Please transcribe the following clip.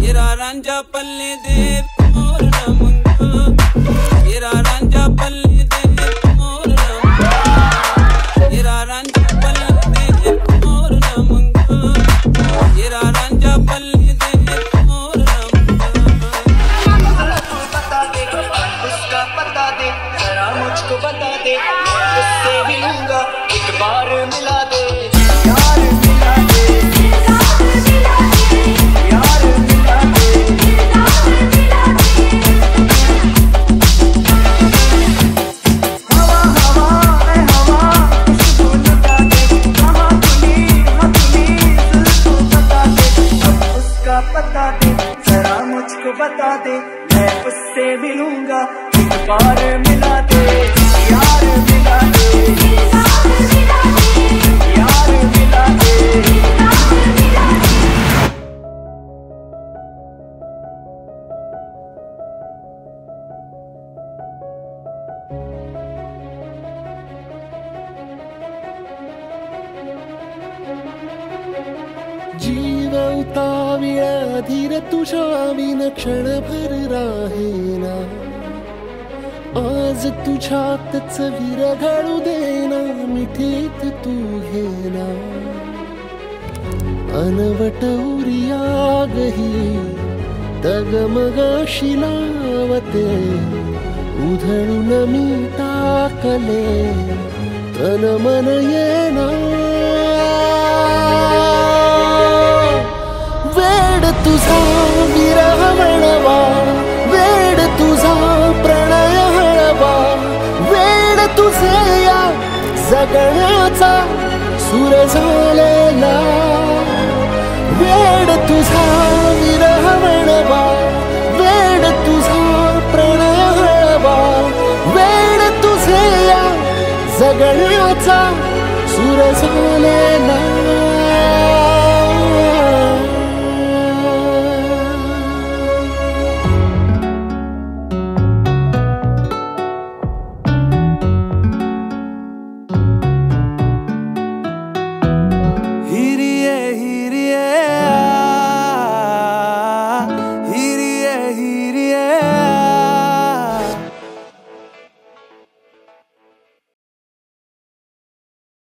येरा रांझा पल्ले दे मोर मंगा, येरा रांझा पल्ले दे मोर मंगा, येरा रांझा पल्ले दे मोर मंगा, येरा रांझा पल्ले दे मोर मंगा। बता दे उसका पता दे, जरा मुझको बता दे, उससे मिलूंगा एक बार मिला दे, यार मिला दे, यार मिला दे, हवा हवा ऐ हवा खुशबू लुटा दे, कहाँ तुली दिल को बता दे, अब उसका पता दे, जरा मुझको बता दे, मैं उससे मिलूंगा एक बार मिला दे, यार मिला दे, यार मिला दे। जीव उताविळ धीर तुझ्या विन क्षणभर राहेना, आज तुझ्यातच विरघळू देना, मिठीत तू घेना, अनवट उरियागही तगमगाशी लावते, उधळून मी टाकले तन मन येना, वेड तुझा विरह वळवा, वेड तुझा प्रणय हळवा, वेड तुझे या जगण्याचा सूर झालेला, वेड तुझा विरह वळवा, वेड तुझा प्रणय हळवा, वेड तुझे या जगण्याचा सूर झालेला।